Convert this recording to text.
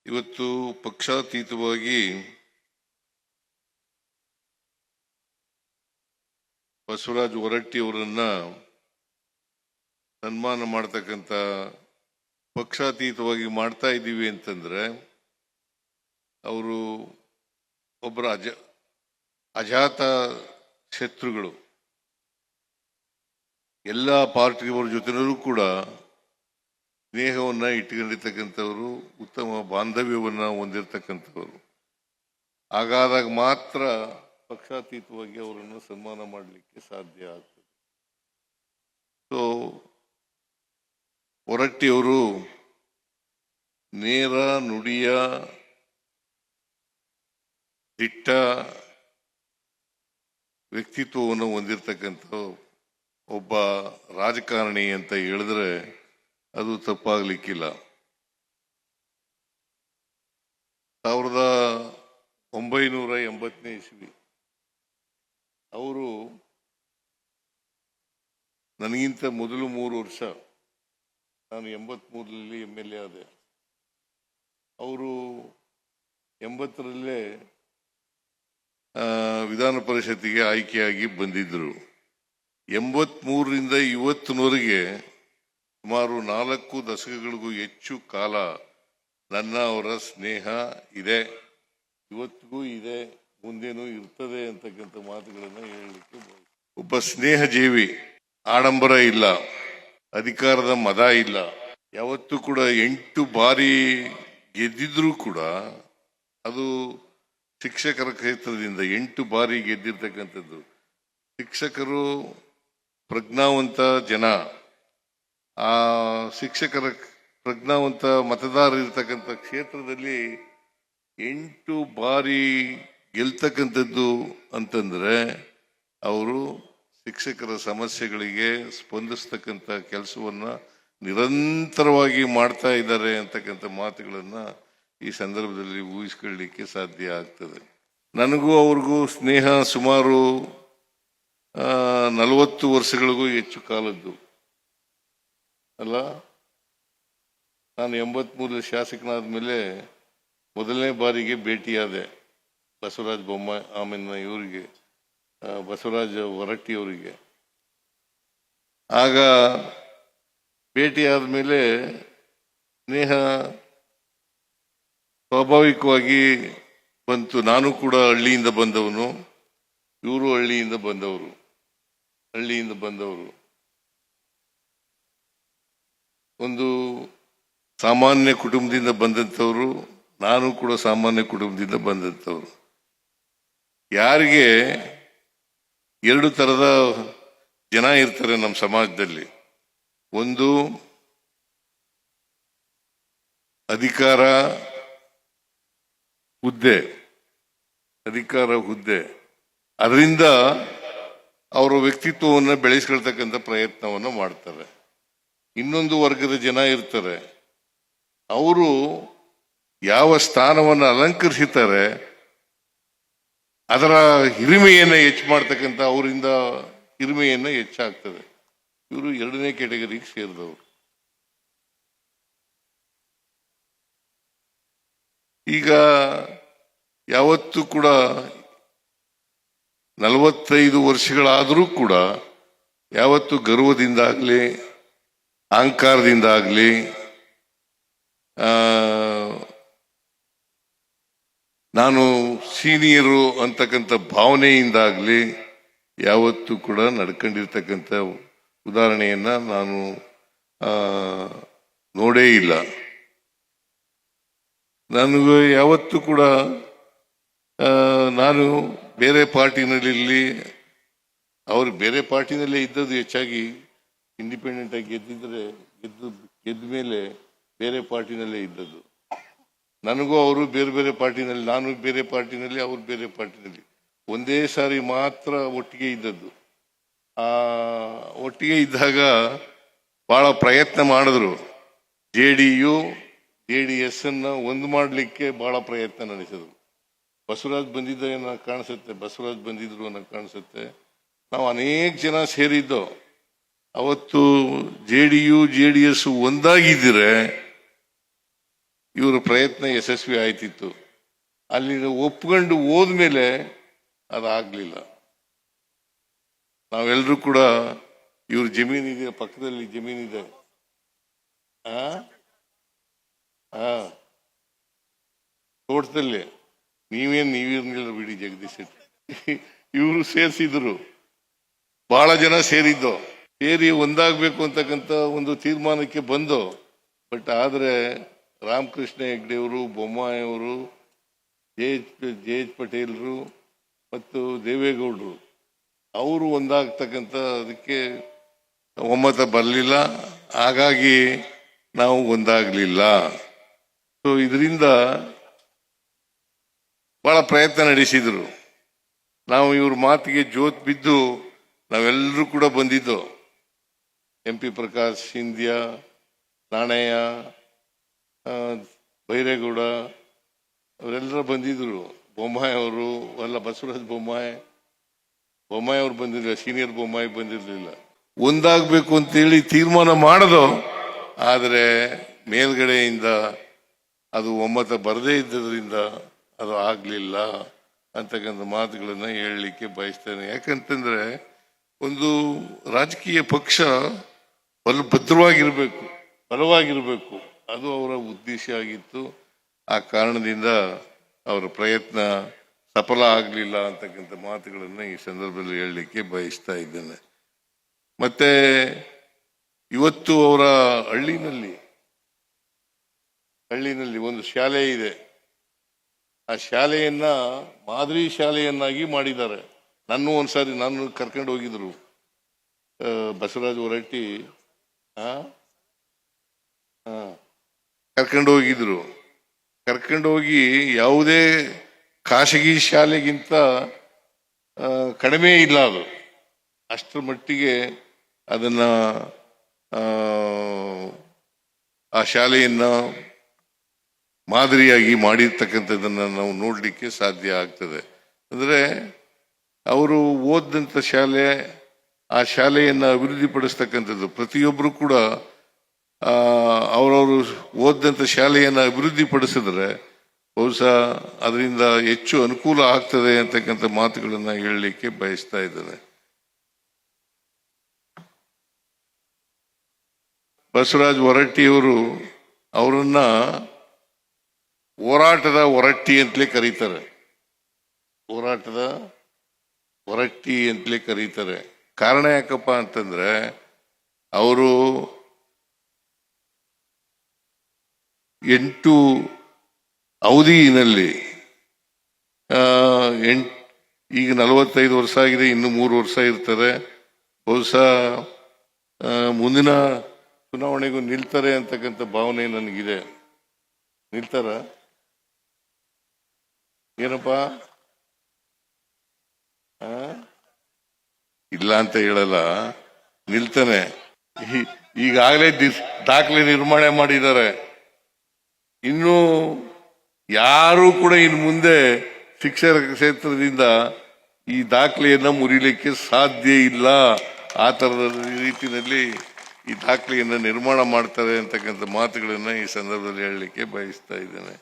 ಇವತ್ತು ಪಕ್ಷಾತೀತವಾಗಿ ಬಸವರಾಜ ಹೊರಟ್ಟಿ ಅವರನ್ನ ಸನ್ಮಾನ ಮಾಡತಕ್ಕಂತ ಪಕ್ಷಾತೀತವಾಗಿ ಮಾಡ್ತಾ ಇದ್ದೀವಿ ಅಂತಂದ್ರೆ ಅವರು ಒಬ್ಬರ ಅಜಾತ ಶತ್ರುಗಳು. ಎಲ್ಲ ಪಾರ್ಟಿಯವರ ಜೊತೆನೂ ಕೂಡ ಸ್ನೇಹವನ್ನ ಇಟ್ಟುಕೊಂಡಿರ್ತಕ್ಕಂಥವ್ರು, ಉತ್ತಮ ಬಾಂಧವ್ಯವನ್ನ ಹೊಂದಿರತಕ್ಕಂಥವ್ರು. ಹಾಗಾದಾಗ ಮಾತ್ರ ಪಕ್ಷಾತೀತವಾಗಿ ಅವರನ್ನು ಸನ್ಮಾನ ಮಾಡಲಿಕ್ಕೆ ಸಾಧ್ಯ ಆಗ್ತದೆ. ಸೊ ಹೊರಟ್ಟಿಯವರು ನೇರ ನುಡಿಯ ದಿಟ್ಟ ವ್ಯಕ್ತಿತ್ವವನ್ನು ಹೊಂದಿರತಕ್ಕಂಥ ಒಬ್ಬ ರಾಜಕಾರಣಿ ಅಂತ ಹೇಳಿದ್ರೆ ಅದು ತಪ್ಪಾಗ್ಲಿಕ್ಕಿಲ್ಲ. 1980ನೇ ಇಸ್ವಿ ಅವರು ನನಗಿಂತ ಮೊದಲು 3 ವರ್ಷ, ನಾನು 83ರಲ್ಲಿ MLA ಆದೆ. ಅವರು 80ರಲ್ಲೇ ವಿಧಾನ ಪರಿಷತ್ತಿಗೆ ಆಯ್ಕೆಯಾಗಿ ಬಂದಿದ್ರು. 83ರಿಂದ ಇವತ್ತಿನವರೆಗೆ ಸುಮಾರು 4 ದಶಕಗಳಿಗೂ ಹೆಚ್ಚು ಕಾಲ ನನ್ನ ಅವರ ಸ್ನೇಹ ಇದೆ, ಇವತ್ತಿಗೂ ಇದೆ, ಮುಂದೇನೂ ಇರ್ತದೆ ಅಂತಕ್ಕಂಥ ಮಾತುಗಳನ್ನು ಹೇಳಲಿಕ್ಕೆ. ಒಬ್ಬ ಸ್ನೇಹ ಜೀವಿ, ಆಡಂಬರ ಇಲ್ಲ, ಅಧಿಕಾರದ ಮದ ಇಲ್ಲ. ಯಾವತ್ತೂ ಕೂಡ 8 ಬಾರಿ ಗೆದ್ದಿದ್ರು ಕೂಡ ಅದು ಶಿಕ್ಷಕರ ಕ್ಷೇತ್ರದಿಂದ 8 ಬಾರಿ ಗೆದ್ದಿರ್ತಕ್ಕಂಥದ್ದು. ಶಿಕ್ಷಕರು ಪ್ರಜ್ಞಾವಂತ ಜನ, ಆ ಶಿಕ್ಷಕರ ಪ್ರಜ್ಞಾವಂತ ಮತದಾರರು ಇರ್ತಕ್ಕಂಥ ಕ್ಷೇತ್ರದಲ್ಲಿ 8 ಬಾರಿ ಗೆಲ್ತಕ್ಕಂಥದ್ದು ಅಂತಂದ್ರೆ ಅವರು ಶಿಕ್ಷಕರ ಸಮಸ್ಯೆಗಳಿಗೆ ಸ್ಪಂದಿಸ್ತಕ್ಕಂಥ ಕೆಲಸವನ್ನ ನಿರಂತರವಾಗಿ ಮಾಡ್ತಾ ಇದ್ದಾರೆ ಅಂತಕ್ಕಂಥ ಮಾತುಗಳನ್ನ ಈ ಸಂದರ್ಭದಲ್ಲಿ ಊಹಿಸ್ಕೊಳ್ಳಿಕ್ಕೆ ಸಾಧ್ಯ ಆಗ್ತದೆ. ನನಗೂ ಅವ್ರಿಗೂ ಸ್ನೇಹ ಸುಮಾರು 40 ವರ್ಷಗಳಿಗೂ ಹೆಚ್ಚು ಕಾಲದ್ದು ಅಲ್ಲ. ನಾನು 83 ಶಾಸಕನಾದ ಮೇಲೆ ಮೊದಲನೇ ಬಾರಿಗೆ ಭೇಟಿಯಾದೆ ಬಸವರಾಜ ಬೊಮ್ಮಾಯಿ, ಆಮೇಲೆ ಇವರಿಗೆ ಬಸವರಾಜ ಹೊರಟ್ಟಿ ಅವರಿಗೆ. ಆಗ ಭೇಟಿಯಾದ ಮೇಲೆ ಸ್ನೇಹ ಸ್ವಾಭಾವಿಕವಾಗಿ ಬಂತು. ನಾನು ಕೂಡ ಹಳ್ಳಿಯಿಂದ ಬಂದವನು, ಇವರು ಹಳ್ಳಿಯಿಂದ ಬಂದವರು. ಒಂದು ಸಾಮಾನ್ಯ ಕುಟುಂಬದಿಂದ ಬಂದಂಥವ್ರು, ನಾನು ಕೂಡ ಸಾಮಾನ್ಯ ಕುಟುಂಬದಿಂದ ಬಂದಂಥವ್ರು. ಯಾರಿಗೆ 2 ತರದ ಜನ ಇರ್ತಾರೆ ನಮ್ಮ ಸಮಾಜದಲ್ಲಿ. ಒಂದು ಅಧಿಕಾರ ಹುದ್ದೆ, ಅದರಿಂದ ಅವರ ವ್ಯಕ್ತಿತ್ವವನ್ನು ಬೆಳೆಸ್ಕೊಳ್ತಕ್ಕಂಥ ಪ್ರಯತ್ನವನ್ನು ಮಾಡ್ತಾರೆ. ಇನ್ನೊಂದು ವರ್ಗದ ಜನ ಇರ್ತಾರೆ, ಅವರು ಯಾವ ಸ್ಥಾನವನ್ನು ಅಲಂಕರಿಸುತ್ತಾರೆ ಅದರ ಹಿರಿಮೆಯನ್ನು ಹೆಚ್ಚು ಮಾಡ್ತಕ್ಕಂಥ, ಅವರಿಂದ ಹಿರಿಮೆಯನ್ನು ಹೆಚ್ಚಾಗ್ತದೆ. ಇವರು 2ನೇ ಕ್ಯಾಟಗರಿಗೆ ಸೇರಿದವರು. ಈಗ ಯಾವತ್ತೂ ಕೂಡ 45 ವರ್ಷಗಳಾದರೂ ಕೂಡ ಯಾವತ್ತು ಗರ್ವದಿಂದಾಗ್ಲಿ ಅಹಂಕಾರದಿಂದಾಗ್ಲಿ ನಾನು ಸೀನಿಯರು ಅಂತಕ್ಕಂಥ ಭಾವನೆಯಿಂದಾಗ್ಲಿ ಯಾವತ್ತೂ ಕೂಡ ನಡ್ಕೊಂಡಿರ್ತಕ್ಕಂಥ ಉದಾಹರಣೆಯನ್ನ ನಾನು ನೋಡೇ ಇಲ್ಲ. ನನಗೆ ಯಾವತ್ತೂ ಕೂಡ ನಾನು ಬೇರೆ ಪಾರ್ಟಿನಲ್ಲಿ, ಅವರು ಬೇರೆ ಪಾರ್ಟಿನಲ್ಲೇ ಇದ್ದದ್ದು, ಹೆಚ್ಚಾಗಿ ಇಂಡಿಪೆಂಡೆಂಟ್ ಆಗಿ ಗೆದ್ದ ಮೇಲೆ ಬೇರೆ ಪಾರ್ಟಿನಲ್ಲೇ ಇದ್ದದ್ದು. ನನಗೂ ಅವರು ಬೇರೆ ಪಾರ್ಟಿನಲ್ಲಿ, ನಾನು ಬೇರೆ ಪಾರ್ಟಿನಲ್ಲಿ, ಅವರು ಬೇರೆ ಪಾರ್ಟಿನಲ್ಲಿ, ಒಂದೇ ಸಾರಿ ಮಾತ್ರ ಒಟ್ಟಿಗೆ ಇದ್ದದ್ದು. ಒಟ್ಟಿಗೆ ಇದ್ದಾಗ ಬಹಳ ಪ್ರಯತ್ನ ಮಾಡಿದ್ರು. JDS ಅನ್ನ ಒಂದು ಮಾಡಲಿಕ್ಕೆ ಬಹಳ ಪ್ರಯತ್ನ ನಡೆಸಿದ್ರು. ಬಸವರಾಜ್ ಬಂದಿದ್ರು ಅನ್ನೋ ಕಾಣಿಸುತ್ತೆ. ನಾವು ಅನೇಕ ಜನ ಸೇರಿದ್ದೋ. ಅವತ್ತು JDS ಒಂದಾಗಿದ್ದರೆ ಇವರ ಪ್ರಯತ್ನ ಯಶಸ್ವಿ ಆಯ್ತಿತ್ತು. ಅಲ್ಲಿ ಒಪ್ಕೊಂಡು ಹೋದ್ಮೇಲೆ ಅದಾಗ್ಲಿಲ್ಲ. ನಾವೆಲ್ಲರೂ ಕೂಡ ಇವ್ರ ಜಮೀನಿದೆ, ಪಕ್ಕದಲ್ಲಿ ಜಮೀನಿದೆ, ತೋಟದಲ್ಲಿ ನೀವಿರ್ನಿಲ್ಲ ಬಿಡಿ ಜಗದೀಶ್ ಶೆಟ್ಟಿ. ಇವರು ಸೇರಿಸಿದ್ರು, ಬಹಳ ಜನ ಸೇರಿದ್ದು, ಸೇರಿ ಒಂದಾಗಬೇಕು ಅಂತಕ್ಕಂಥ ಒಂದು ತೀರ್ಮಾನಕ್ಕೆ ಬಂದು. ಬಟ್ ಆದ್ರೆ ರಾಮಕೃಷ್ಣ ಹೆಗ್ಡೆಯವರು, ಬೊಮ್ಮಾಯಿಯವರು, ಜೆ ಎಚ್ ಪಟೇಲ್ರು ಮತ್ತು ದೇವೇಗೌಡರು ಅವರು ಒಂದಾಗ್ತಕ್ಕಂಥ ಅದಕ್ಕೆ ಒಮ್ಮತ ಬರಲಿಲ್ಲ. ಹಾಗಾಗಿ ನಾವು ಒಂದಾಗಲಿಲ್ಲ. ಸೊ ಇದರಿಂದ ಬಹಳ ಪ್ರಯತ್ನ ನಡೆಸಿದ್ರು. ನಾವು ಇವ್ರ ಮಾತಿಗೆ ಜೋತ್ ಬಿದ್ದು ನಾವೆಲ್ಲರೂ ಕೂಡ ಬಂದಿದ್ದು. MP ಪ್ರಕಾಶ್, ಸಿಂಧ್ಯಾ, ನಾಣಯ್ಯ, ಬೈರೇಗೌಡ ಅವರೆಲ್ಲರೂ ಬಂದಿದ್ರು. ಬೊಮ್ಮಾಯಿ ಅವರು ಅಲ್ಲ, ಬಸವರಾಜ ಬೊಮ್ಮಾಯಿ ಅವರು ಬಂದಿರಲಿಲ್ಲ, ಸೀನಿಯರ್ ಬೊಮ್ಮಾಯಿ ಬಂದಿರಲಿಲ್ಲ. ಒಂದಾಗಬೇಕು ಅಂತೇಳಿ ತೀರ್ಮಾನ ಮಾಡೋದು. ಆದರೆ ಮೇಲ್ಗಡೆಯಿಂದ ಅದು ಒಮ್ಮತ ಬರದೇ ಇದ್ದರಿಂದ ಅದು ಆಗ್ಲಿಲ್ಲ ಅಂತಕ್ಕಂಥ ಮಾತುಗಳನ್ನ ಹೇಳಲಿಕ್ಕೆ ಬಯಸ್ತೇನೆ. ಯಾಕಂತಂದ್ರೆ ಒಂದು ರಾಜಕೀಯ ಪಕ್ಷ ಬಲವಾಗಿರ್ಬೇಕು, ಅದು ಅವರ ಉದ್ದೇಶ ಆಗಿತ್ತು. ಆ ಕಾರಣದಿಂದ ಅವರ ಪ್ರಯತ್ನ ಸಫಲ ಆಗಲಿಲ್ಲ ಅಂತಕ್ಕಂಥ ಮಾತುಗಳನ್ನ ಈ ಸಂದರ್ಭದಲ್ಲಿ ಹೇಳಲಿಕ್ಕೆ ಬಯಸ್ತಾ ಇದ್ದೇನೆ. ಮತ್ತೆ ಇವತ್ತು ಅವರ ಹಳ್ಳಿನಲ್ಲಿ ಒಂದು ಶಾಲೆ ಇದೆ. ಆ ಶಾಲೆಯನ್ನ ಮಾದರಿ ಶಾಲೆಯನ್ನಾಗಿ ಮಾಡಿದ್ದಾರೆ. ಒಂದ್ಸಾರಿ ನಾನು ಕರ್ಕೊಂಡು ಹೋಗಿದ್ರು ಬಸವರಾಜ ಹೊರಟ್ಟಿ, ಕರ್ಕೊಂಡು ಹೋಗಿ ಯಾವುದೇ ಖಾಸಗಿ ಶಾಲೆಗಿಂತ ಕಡಿಮೆ ಇಲ್ಲ, ಅದು ಅಷ್ಟರ ಮಟ್ಟಿಗೆ ಅದನ್ನ ಆ ಶಾಲೆಯನ್ನ ಮಾದರಿಯಾಗಿ ಮಾಡಿರ್ತಕ್ಕಂಥದ್ದನ್ನ ನಾವು ನೋಡ್ಲಿಕ್ಕೆ ಸಾಧ್ಯ ಆಗ್ತದೆ. ಅಂದ್ರೆ ಅವರು ಓದಂತ ಶಾಲೆ, ಆ ಶಾಲೆಯನ್ನ ಅಭಿವೃದ್ಧಿಪಡಿಸ್ತಕ್ಕಂಥದ್ದು ಪ್ರತಿಯೊಬ್ಬರು ಕೂಡ ಅವರವರು ಓದಂತ ಶಾಲೆಯನ್ನ ಅಭಿವೃದ್ಧಿಪಡಿಸಿದ್ರೆ ಬಹುಶಃ ಅದರಿಂದ ಹೆಚ್ಚು ಅನುಕೂಲ ಆಗ್ತದೆ ಅಂತಕ್ಕಂಥ ಮಾತುಗಳನ್ನ ಹೇಳಲಿಕ್ಕೆ ಬಯಸ್ತಾ ಇದ್ದೇನೆ. ಬಸವರಾಜ ಹೊರಟ್ಟಿಯವರು ಅವರನ್ನ ಹೋರಾಟದ ಹೊರಟ್ಟಿ ಅಂತಲೇ ಕರೀತಾರೆ. ಕಾರಣ ಯಾಕಪ್ಪ ಅಂತಂದ್ರೆ ಅವರು 8 ಅವಧಿನಲ್ಲಿ ಈಗ 45 ವರ್ಷ ಆಗಿದೆ, ಇನ್ನು 3 ವರ್ಷ ಇರ್ತದೆ. ಬಹುಶಃ ಮುಂದಿನ ಚುನಾವಣೆಗೂ ನಿಲ್ತಾರೆ ಅಂತಕ್ಕಂಥ ಭಾವನೆ ನನಗಿದೆ. ನಿಲ್ತಾರ ಏನಪ್ಪ? ಇಲ್ಲ ಅಂತ ಹೇಳಲ್ಲ, ನಿಲ್ತಾನೆ. ಈಗಾಗಲೇ ದಾಖಲೆ ನಿರ್ಮಾಣ ಮಾಡಿದ್ದಾರೆ. ಇನ್ನು ಯಾರು ಕೂಡ ಇನ್ನು ಮುಂದೆ ಶಿಕ್ಷಣ ಕ್ಷೇತ್ರದಿಂದ ಈ ದಾಖಲೆಯನ್ನ ಮುರಿಲಿಕ್ಕೆ ಸಾಧ್ಯ ಇಲ್ಲ. ಆ ತರದ ರೀತಿಯಲ್ಲಿ ಈ ದಾಖಲೆಯನ್ನ ನಿರ್ಮಾಣ ಮಾಡ್ತಾರೆ ಅಂತಕ್ಕಂಥ ಮಾತುಗಳನ್ನ ಈ ಸಂದರ್ಭದಲ್ಲಿ ಹೇಳಲಿಕ್ಕೆ ಬಯಸ್ತಾ ಇದ್ದೇನೆ.